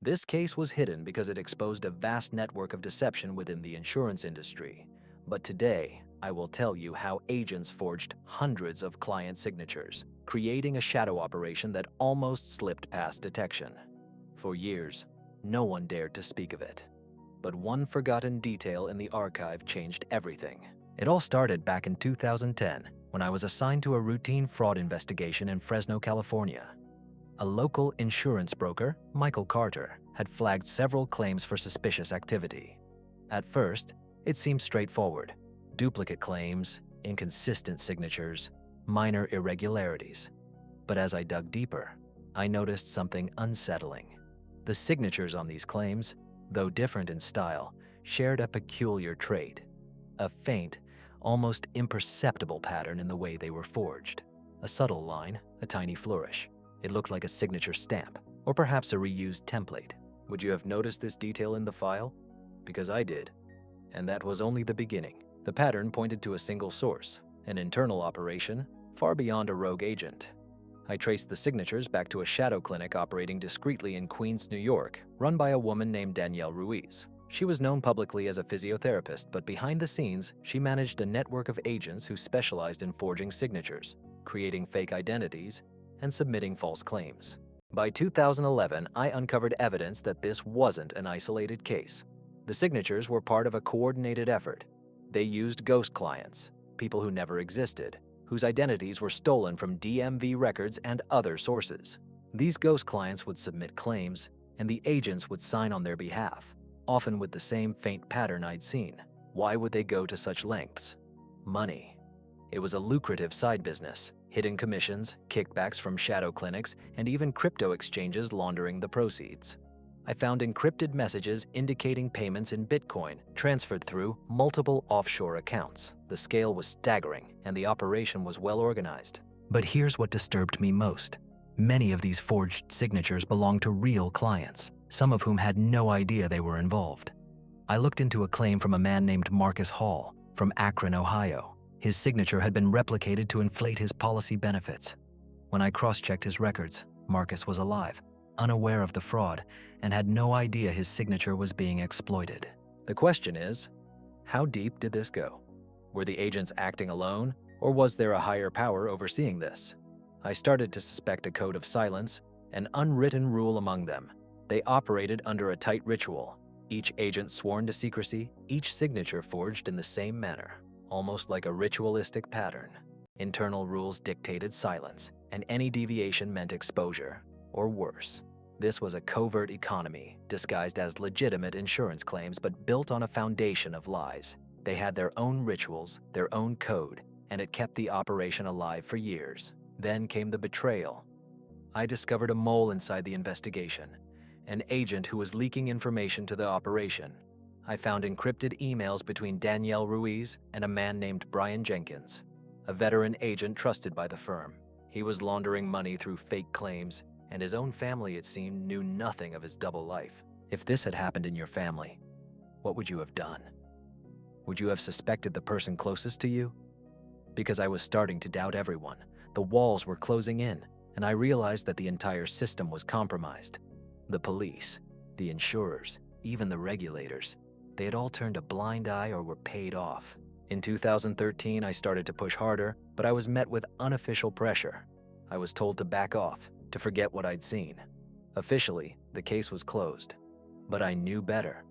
This case was hidden because it exposed a vast network of deception within the insurance industry. But today, I will tell you how agents forged hundreds of client signatures, creating a shadow operation that almost slipped past detection. For years, no one dared to speak of it. But one forgotten detail in the archive changed everything. It all started back in 2010, when I was assigned to a routine fraud investigation in Fresno, California. A local insurance broker, Michael Carter, had flagged several claims for suspicious activity. At first, it seemed straightforward: duplicate claims, inconsistent signatures, minor irregularities. But as I dug deeper, I noticed something unsettling. The signatures on these claims, though different in style, shared a peculiar trait: a faint, almost imperceptible pattern in the way they were forged. A subtle line, a tiny flourish. It looked like a signature stamp, or perhaps a reused template. Would you have noticed this detail in the file? Because I did. And that was only the beginning. The pattern pointed to a single source, an internal operation, far beyond a rogue agent. I traced the signatures back to a shadow clinic operating discreetly in Queens, New York, run by a woman named Danielle Ruiz. She was known publicly as a physiotherapist, but behind the scenes, she managed a network of agents who specialized in forging signatures, creating fake identities, and submitting false claims. By 2011, I uncovered evidence that this wasn't an isolated case. The signatures were part of a coordinated effort. They used ghost clients, people who never existed, whose identities were stolen from DMV records and other sources. These ghost clients would submit claims, and the agents would sign on their behalf, often with the same faint pattern I'd seen. Why would they go to such lengths? Money. It was a lucrative side business: hidden commissions, kickbacks from shadow clinics, and even crypto exchanges laundering the proceeds. I found encrypted messages indicating payments in Bitcoin transferred through multiple offshore accounts. The scale was staggering, and the operation was well organized. But here's what disturbed me most. Many of these forged signatures belonged to real clients, some of whom had no idea they were involved. I looked into a claim from a man named Marcus Hall from Akron, Ohio. His signature had been replicated to inflate his policy benefits. When I cross-checked his records, Marcus was alive, unaware of the fraud, and had no idea his signature was being exploited. The question is, how deep did this go? Were the agents acting alone, or was there a higher power overseeing this? I started to suspect a code of silence, an unwritten rule among them. They operated under a tight ritual, each agent sworn to secrecy, each signature forged in the same manner, almost like a ritualistic pattern. Internal rules dictated silence, and any deviation meant exposure, or worse. This was a covert economy, disguised as legitimate insurance claims but built on a foundation of lies. They had their own rituals, their own code, and it kept the operation alive for years. Then came the betrayal. I discovered a mole inside the investigation, an agent who was leaking information to the operation. I found encrypted emails between Danielle Ruiz and a man named Brian Jenkins, a veteran agent trusted by the firm. He was laundering money through fake claims, and his own family, it seemed, knew nothing of his double life. If this had happened in your family, what would you have done? Would you have suspected the person closest to you? Because I was starting to doubt everyone. The walls were closing in, and I realized that the entire system was compromised. The police, the insurers, even the regulators, they had all turned a blind eye or were paid off. In 2013, I started to push harder, but I was met with unofficial pressure. I was told to back off, to forget what I'd seen. Officially, the case was closed, but I knew better.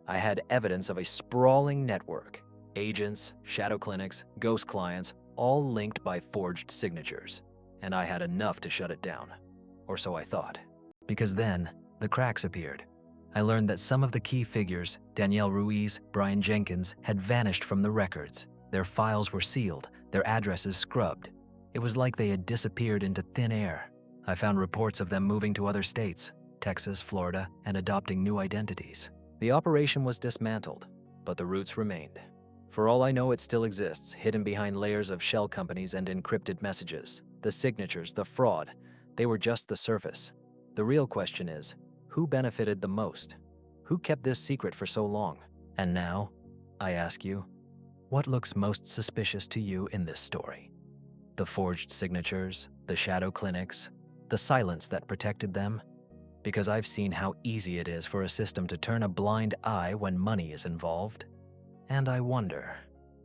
I had evidence of a sprawling network: agents, shadow clinics, ghost clients, all linked by forged signatures, and I had enough to shut it down. Or so I thought. Because then, the cracks appeared. I learned that some of the key figures, Danielle Ruiz, Brian Jenkins, had vanished from the records. Their files were sealed, their addresses scrubbed. It was like they had disappeared into thin air. I found reports of them moving to other states, Texas, Florida, and adopting new identities. The operation was dismantled, but the roots remained. For all I know, it still exists, hidden behind layers of shell companies and encrypted messages. The signatures, the fraud, they were just the surface. The real question is, who benefited the most? Who kept this secret for so long? And now, I ask you, what looks most suspicious to you in this story? The forged signatures, the shadow clinics, the silence that protected them? because I've seen how easy it is for a system to turn a blind eye when money is involved. And I wonder,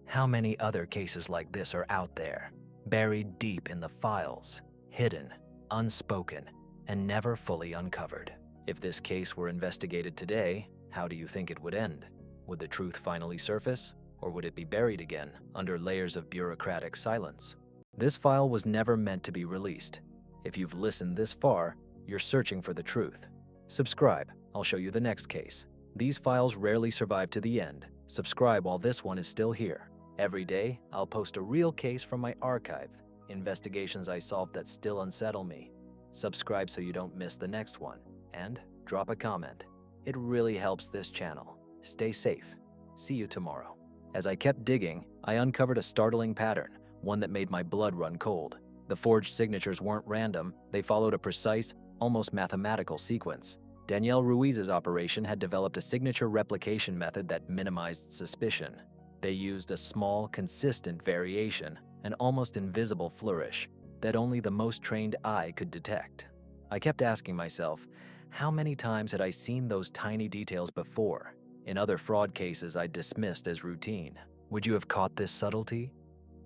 how many other cases like this are out there, buried deep in the files, hidden, unspoken, and never fully uncovered? If this case were investigated today, how do you think it would end? Would the truth finally surface, or would it be buried again under layers of bureaucratic silence? This file was never meant to be released. If you've listened this far, you're searching for the truth. Subscribe, I'll show you the next case. These files rarely survive to the end. Subscribe while this one is still here. Every day, I'll post a real case from my archive, investigations I solved that still unsettle me. Subscribe so you don't miss the next one, and drop a comment. It really helps this channel. Stay safe. See you tomorrow. As I kept digging, I uncovered a startling pattern, one that made my blood run cold. The forged signatures weren't random, they followed a precise, almost mathematical sequence. Danielle Ruiz's operation had developed a signature replication method that minimized suspicion. They used a small, consistent variation, an almost invisible flourish, that only the most trained eye could detect. I kept asking myself, how many times had I seen those tiny details before? In other fraud cases I dismissed as routine. Would you have caught this subtlety?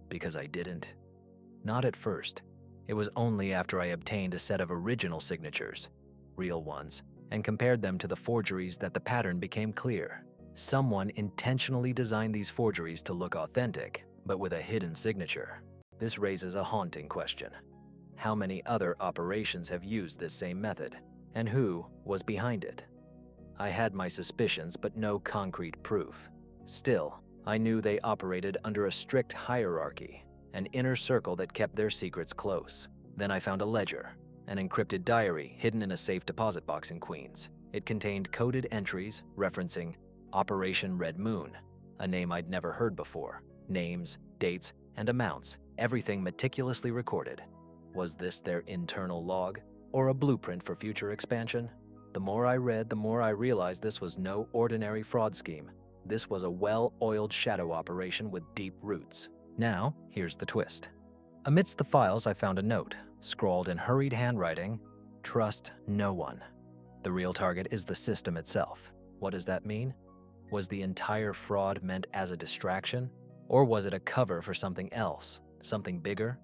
Because I didn't. Not at first. It was only after I obtained a set of original signatures, real ones, and compared them to the forgeries that the pattern became clear. Someone intentionally designed these forgeries to look authentic, but with a hidden signature. This raises a haunting question. How many other operations have used this same method, and who was behind it? I had my suspicions, but no concrete proof. Still, I knew they operated under a strict hierarchy, an inner circle that kept their secrets close. Then I found a ledger, an encrypted diary hidden in a safe deposit box in Queens. It contained coded entries referencing Operation Red Moon, a name I'd never heard before. Names, dates, and amounts, everything meticulously recorded. Was this their internal log, or a blueprint for future expansion? The more I read, the more I realized this was no ordinary fraud scheme. This was a well-oiled shadow operation with deep roots. Now, here's the twist. Amidst the files, I found a note, scrawled in hurried handwriting, "Trust no one." The real target is the system itself. What does that mean? Was the entire fraud meant as a distraction? Or was it a cover for something else, something bigger?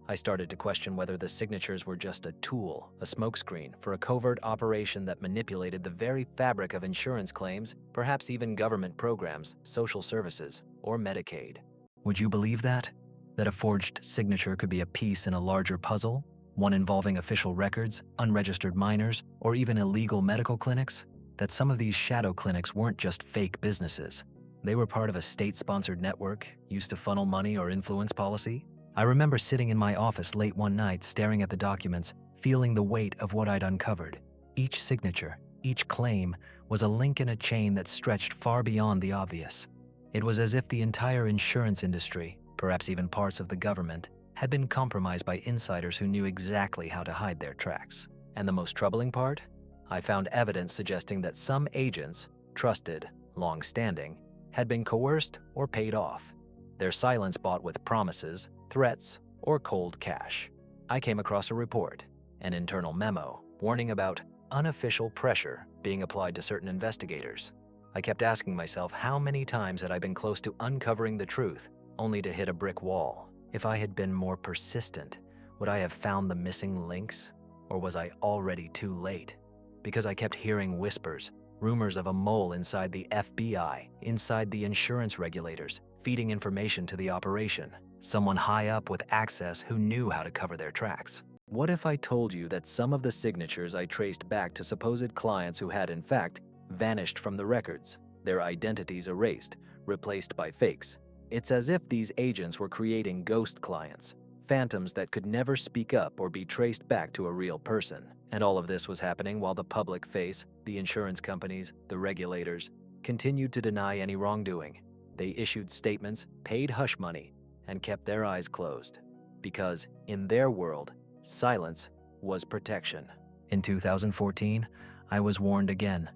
I started to question whether the signatures were just a tool, a smokescreen for a covert operation that manipulated the very fabric of insurance claims, perhaps even government programs, social services, or Medicaid. Would you believe that? That a forged signature could be a piece in a larger puzzle? One involving official records, unregistered minors, or even illegal medical clinics? That some of these shadow clinics weren't just fake businesses. They were part of a state-sponsored network used to funnel money or influence policy? I remember sitting in my office late one night staring at the documents, feeling the weight of what I'd uncovered. Each signature, each claim, was a link in a chain that stretched far beyond the obvious. It was as if the entire insurance industry, perhaps even parts of the government, had been compromised by insiders who knew exactly how to hide their tracks. And the most troubling part? I found evidence suggesting that some agents, trusted, long-standing, had been coerced or paid off, their silence bought with promises, threats, or cold cash. I came across a report, an internal memo, warning about unofficial pressure being applied to certain investigators. I kept asking myself how many times had I been close to uncovering the truth, only to hit a brick wall. If I had been more persistent, would I have found the missing links? Or was I already too late? Because I kept hearing whispers, rumors of a mole inside the FBI, inside the insurance regulators, feeding information to the operation. Someone high up with access who knew how to cover their tracks. What if I told you that some of the signatures I traced back to supposed clients who had, in fact, vanished from the records, their identities erased, replaced by fakes? It's as if these agents were creating ghost clients, phantoms that could never speak up or be traced back to a real person. And all of this was happening while the public face, the insurance companies, the regulators, continued to deny any wrongdoing. They issued statements, paid hush money, and kept their eyes closed. Because, in their world, silence was protection. In 2014, I was warned again,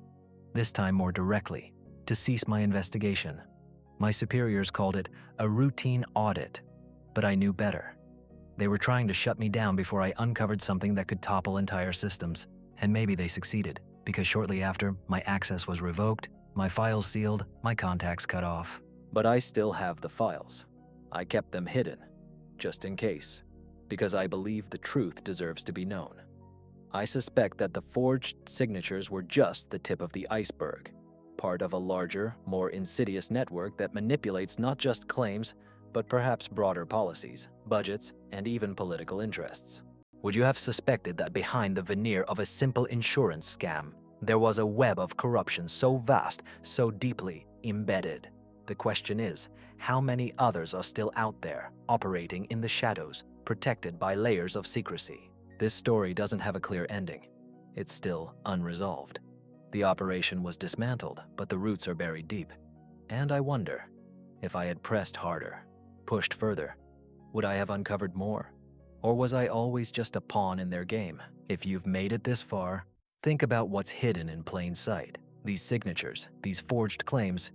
this time more directly, to cease my investigation. My superiors called it a routine audit, but I knew better. They were trying to shut me down before I uncovered something that could topple entire systems. And maybe they succeeded, because shortly after, my access was revoked, my files sealed, my contacts cut off. But I still have the files. I kept them hidden, just in case, because I believe the truth deserves to be known. I suspect that the forged signatures were just the tip of the iceberg, part of a larger, more insidious network that manipulates not just claims, but perhaps broader policies, budgets, and even political interests. Would you have suspected that behind the veneer of a simple insurance scam, there was a web of corruption so vast, so deeply embedded? The question is, how many others are still out there, operating in the shadows, protected by layers of secrecy? This story doesn't have a clear ending. It's still unresolved. The operation was dismantled, but the roots are buried deep. And I wonder, if I had pressed harder, pushed further, would I have uncovered more? Or was I always just a pawn in their game? If you've made it this far, think about what's hidden in plain sight. These signatures, these forged claims,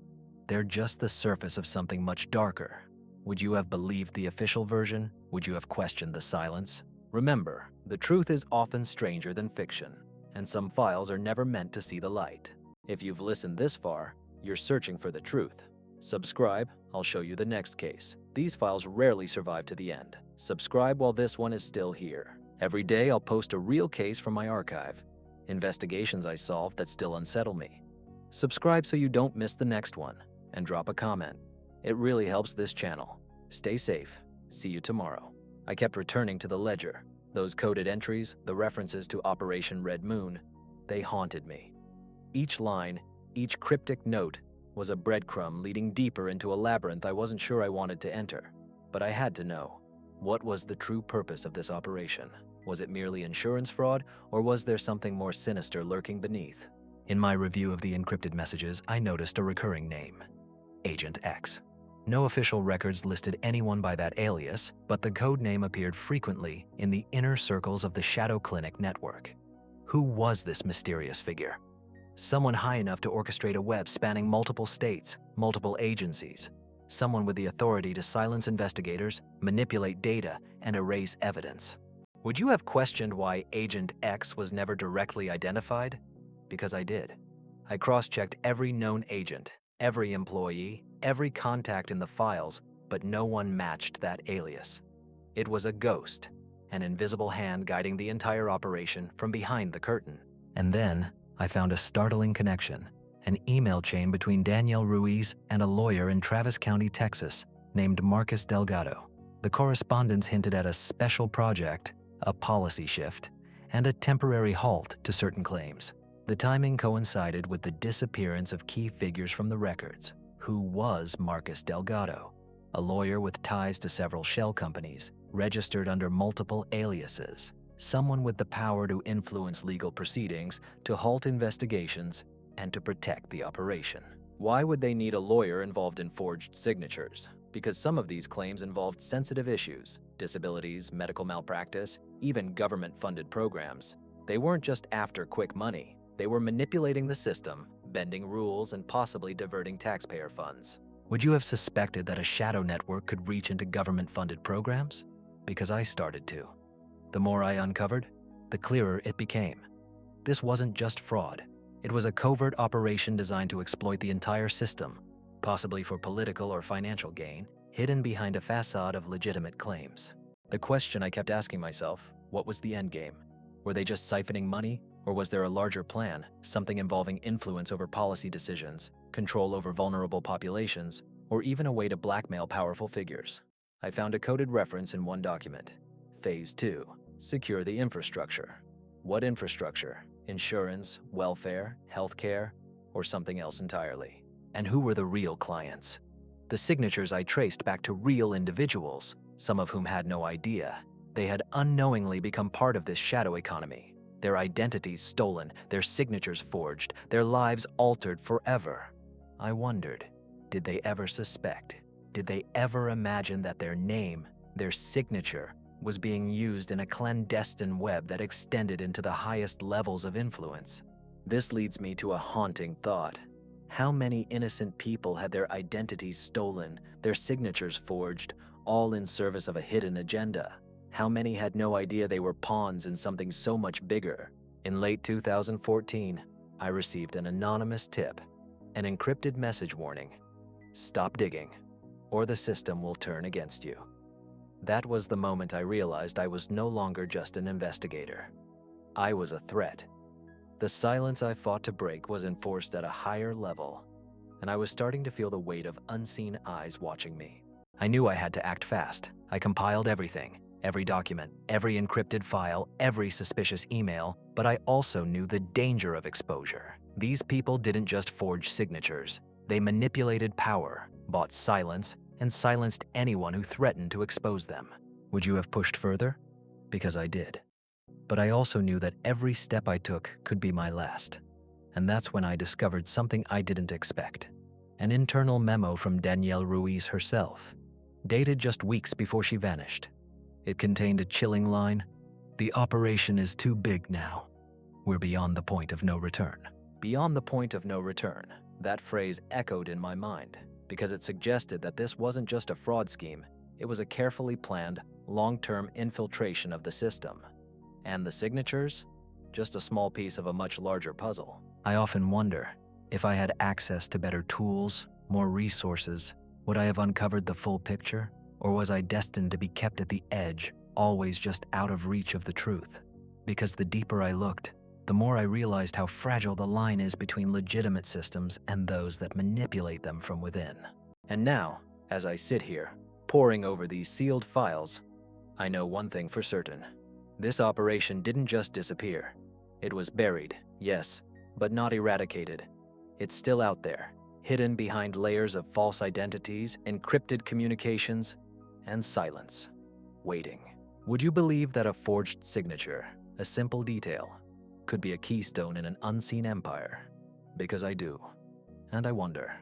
they're just the surface of something much darker. Would you have believed the official version? Would you have questioned the silence? Remember, the truth is often stranger than fiction, and some files are never meant to see the light. If you've listened this far, you're searching for the truth. Subscribe, I'll show you the next case. These files rarely survive to the end. Subscribe while this one is still here. Every day I'll post a real case from my archive, investigations I solved that still unsettle me. Subscribe so you don't miss the next one, and drop a comment. It really helps this channel. Stay safe. See you tomorrow. I kept returning to the ledger. Those coded entries, the references to Operation Red Moon, they haunted me. Each line, each cryptic note, was a breadcrumb leading deeper into a labyrinth I wasn't sure I wanted to enter. But I had to know, what was the true purpose of this operation? Was it merely insurance fraud, or was there something more sinister lurking beneath? In my review of the encrypted messages, I noticed a recurring name, Agent X. No official records listed anyone by that alias, but the code name appeared frequently in the inner circles of the Shadow Clinic network. Who was this mysterious figure? Someone high enough to orchestrate a web spanning multiple states, multiple agencies. Someone with the authority to silence investigators, manipulate data, and erase evidence. Would you have questioned why Agent X was never directly identified? Because I did. I cross-checked every known agent, every employee, every contact in the files, but no one matched that alias. It was a ghost, an invisible hand guiding the entire operation from behind the curtain. And then I found a startling connection, an email chain between Danielle Ruiz and a lawyer in Travis County, Texas, named Marcus Delgado. The correspondence hinted at a special project, a policy shift, and a temporary halt to certain claims. The timing coincided with the disappearance of key figures from the records. Who was Marcus Delgado? A lawyer with ties to several shell companies, registered under multiple aliases. Someone with the power to influence legal proceedings, to halt investigations, and to protect the operation. Why would they need a lawyer involved in forged signatures? Because some of these claims involved sensitive issues, disabilities, medical malpractice, even government-funded programs. They weren't just after quick money. They were manipulating the system, bending rules, and possibly diverting taxpayer funds. Would you have suspected that a shadow network could reach into government-funded programs? Because I started to. The more I uncovered, the clearer it became. This wasn't just fraud. It was a covert operation designed to exploit the entire system, possibly for political or financial gain, hidden behind a facade of legitimate claims. The question I kept asking myself, what was the end game? Were they just siphoning money? Or was there a larger plan, something involving influence over policy decisions, control over vulnerable populations, or even a way to blackmail powerful figures? I found a coded reference in one document. Phase 2. Secure the infrastructure. What infrastructure? Insurance, welfare, healthcare, or something else entirely? And who were the real clients? The signatures I traced back to real individuals, some of whom had no idea. They had unknowingly become part of this shadow economy. Their identities stolen, their signatures forged, their lives altered forever. I wondered, did they ever suspect? Did they ever imagine that their name, their signature, was being used in a clandestine web that extended into the highest levels of influence? This leads me to a haunting thought. How many innocent people had their identities stolen, their signatures forged, all in service of a hidden agenda? How many had no idea they were pawns in something so much bigger? In late 2014, I received an anonymous tip, an encrypted message warning: stop digging, or the system will turn against you. That was the moment I realized I was no longer just an investigator. I was a threat. The silence I fought to break was enforced at a higher level, and I was starting to feel the weight of unseen eyes watching me. I knew I had to act fast. I compiled everything, every document, every encrypted file, every suspicious email, but I also knew the danger of exposure. These people didn't just forge signatures. They manipulated power, bought silence, and silenced anyone who threatened to expose them. Would you have pushed further? Because I did. But I also knew that every step I took could be my last. And that's when I discovered something I didn't expect. An internal memo from Danielle Ruiz herself, dated just weeks before she vanished. It contained a chilling line: "The operation is too big now. We're beyond the point of no return." Beyond the point of no return. That phrase echoed in my mind, because it suggested that this wasn't just a fraud scheme, it was a carefully planned, long-term infiltration of the system. And the signatures? Just a small piece of a much larger puzzle. I often wonder, if I had access to better tools, more resources, would I have uncovered the full picture? Or was I destined to be kept at the edge, always just out of reach of the truth? Because the deeper I looked, the more I realized how fragile the line is between legitimate systems and those that manipulate them from within. And now, as I sit here, poring over these sealed files, I know one thing for certain. This operation didn't just disappear. It was buried, yes, but not eradicated. It's still out there, hidden behind layers of false identities, encrypted communications, and silence, waiting. Would you believe that a forged signature, a simple detail, could be a keystone in an unseen empire? Because I do. And I wonder,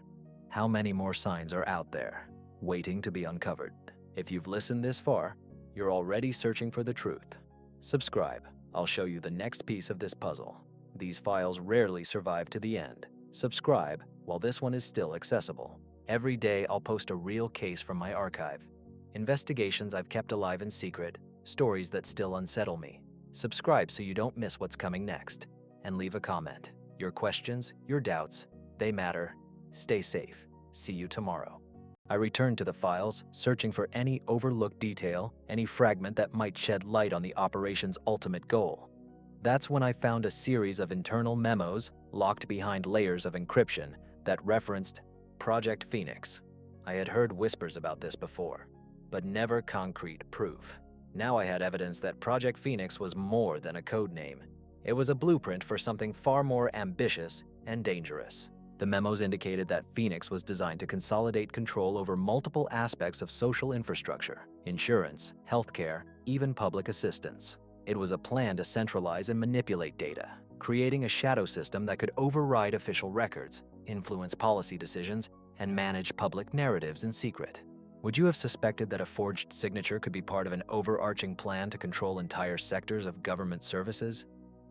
how many more signs are out there, waiting to be uncovered? If you've listened this far, you're already searching for the truth. Subscribe. I'll show you the next piece of this puzzle. These files rarely survive to the end. Subscribe while this one is still accessible. Every day I'll post a real case from my archive. Investigations I've kept alive in secret, stories that still unsettle me. Subscribe so you don't miss what's coming next. And leave a comment. Your questions, your doubts, they matter. Stay safe. See you tomorrow. I returned to the files, searching for any overlooked detail, any fragment that might shed light on the operation's ultimate goal. That's when I found a series of internal memos locked behind layers of encryption that referenced Project Phoenix. I had heard whispers about this before, but never concrete proof. Now I had evidence that Project Phoenix was more than a code name. It was a blueprint for something far more ambitious and dangerous. The memos indicated that Phoenix was designed to consolidate control over multiple aspects of social infrastructure, insurance, healthcare, even public assistance. It was a plan to centralize and manipulate data, creating a shadow system that could override official records, influence policy decisions, and manage public narratives in secret. Would you have suspected that a forged signature could be part of an overarching plan to control entire sectors of government services?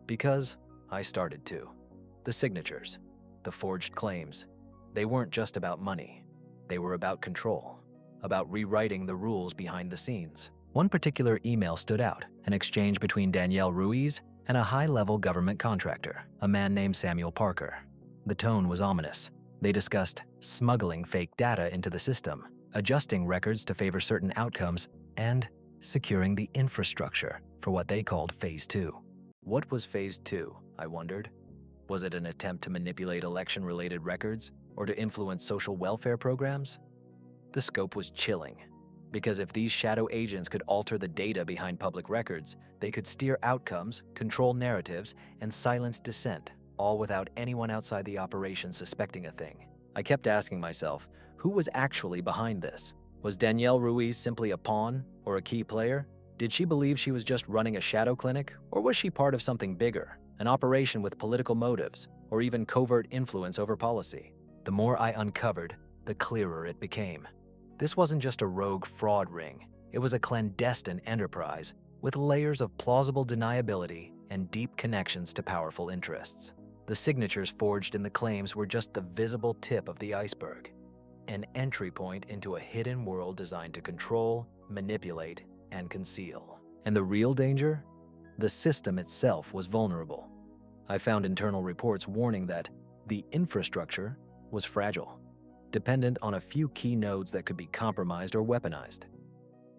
Because I started to. The signatures, the forged claims, they weren't just about money. They were about control, about rewriting the rules behind the scenes. One particular email stood out, an exchange between Danielle Ruiz and a high-level government contractor, a man named Samuel Parker. The tone was ominous. They discussed smuggling fake data into the system, adjusting records to favor certain outcomes, and securing the infrastructure for what they called Phase 2. What was Phase 2, I wondered? Was it an attempt to manipulate election-related records or to influence social welfare programs? The scope was chilling, because if these shadow agents could alter the data behind public records, they could steer outcomes, control narratives, and silence dissent, all without anyone outside the operation suspecting a thing. I kept asking myself, who was actually behind this? Was Danielle Ruiz simply a pawn or a key player? Did she believe she was just running a shadow clinic, or was she part of something bigger, an operation with political motives, or even covert influence over policy? The more I uncovered, the clearer it became. This wasn't just a rogue fraud ring. It was a clandestine enterprise with layers of plausible deniability and deep connections to powerful interests. The signatures forged in the claims were just the visible tip of the iceberg, an entry point into a hidden world designed to control, manipulate, and conceal. And the real danger? The system itself was vulnerable. I found internal reports warning that the infrastructure was fragile, dependent on a few key nodes that could be compromised or weaponized.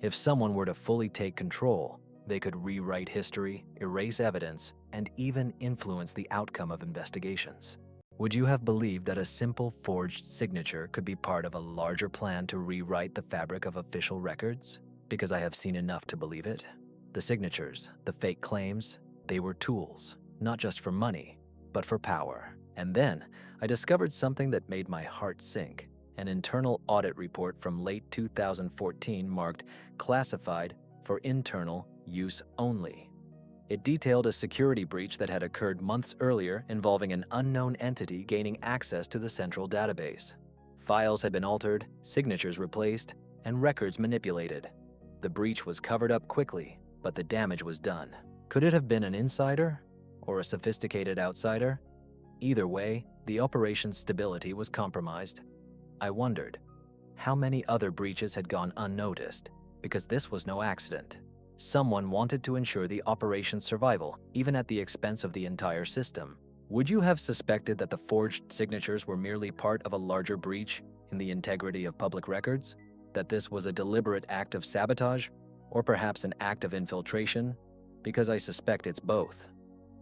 If someone were to fully take control, they could rewrite history, erase evidence, and even influence the outcome of investigations. Would you have believed that a simple forged signature could be part of a larger plan to rewrite the fabric of official records? Because I have seen enough to believe it. The signatures, the fake claims, they were tools, not just for money, but for power. And then I discovered something that made my heart sink. An internal audit report from late 2014 marked classified for internal use only. It detailed a security breach that had occurred months earlier involving an unknown entity gaining access to the central database. Files had been altered, signatures replaced, and records manipulated. The breach was covered up quickly, but the damage was done. Could it have been an insider or a sophisticated outsider? Either way, the operation's stability was compromised. I wondered how many other breaches had gone unnoticed, because this was no accident. Someone wanted to ensure the operation's survival, even at the expense of the entire system. Would you have suspected that the forged signatures were merely part of a larger breach in the integrity of public records? That this was a deliberate act of sabotage, or perhaps an act of infiltration? Because I suspect it's both.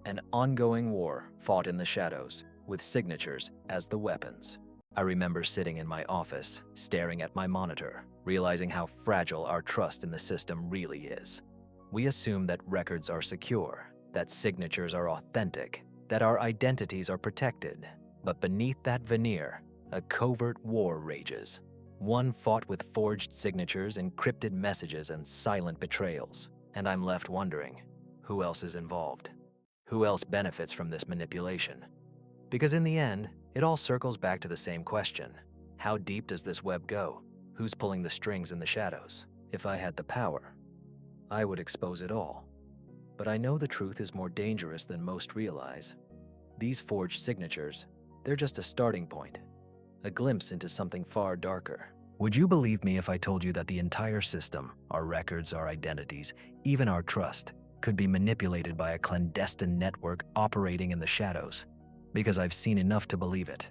An ongoing war fought in the shadows, with signatures as the weapons. I remember sitting in my office, staring at my monitor, realizing how fragile our trust in the system really is. We assume that records are secure, that signatures are authentic, that our identities are protected. But beneath that veneer, a covert war rages. One fought with forged signatures, encrypted messages, and silent betrayals. And I'm left wondering, who else is involved? Who else benefits from this manipulation? Because in the end, it all circles back to the same question. How deep does this web go? Who's pulling the strings in the shadows? If I had the power, I would expose it all. But I know the truth is more dangerous than most realize. These forged signatures, they're just a starting point, a glimpse into something far darker. Would you believe me if I told you that the entire system, our records, our identities, even our trust, could be manipulated by a clandestine network operating in the shadows? Because I've seen enough to believe it.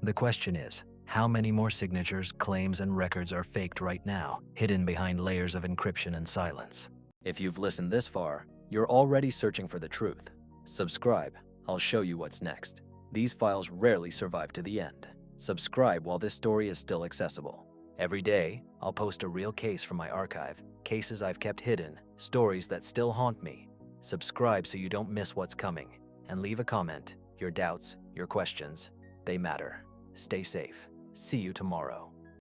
The question is, how many more signatures, claims, and records are faked right now, hidden behind layers of encryption and silence? If you've listened this far, you're already searching for the truth. Subscribe, I'll show you what's next. These files rarely survive to the end. Subscribe while this story is still accessible. Every day, I'll post a real case from my archive, cases I've kept hidden, stories that still haunt me. Subscribe so you don't miss what's coming, and leave a comment. Your doubts, your questions, they matter. Stay safe. See you tomorrow.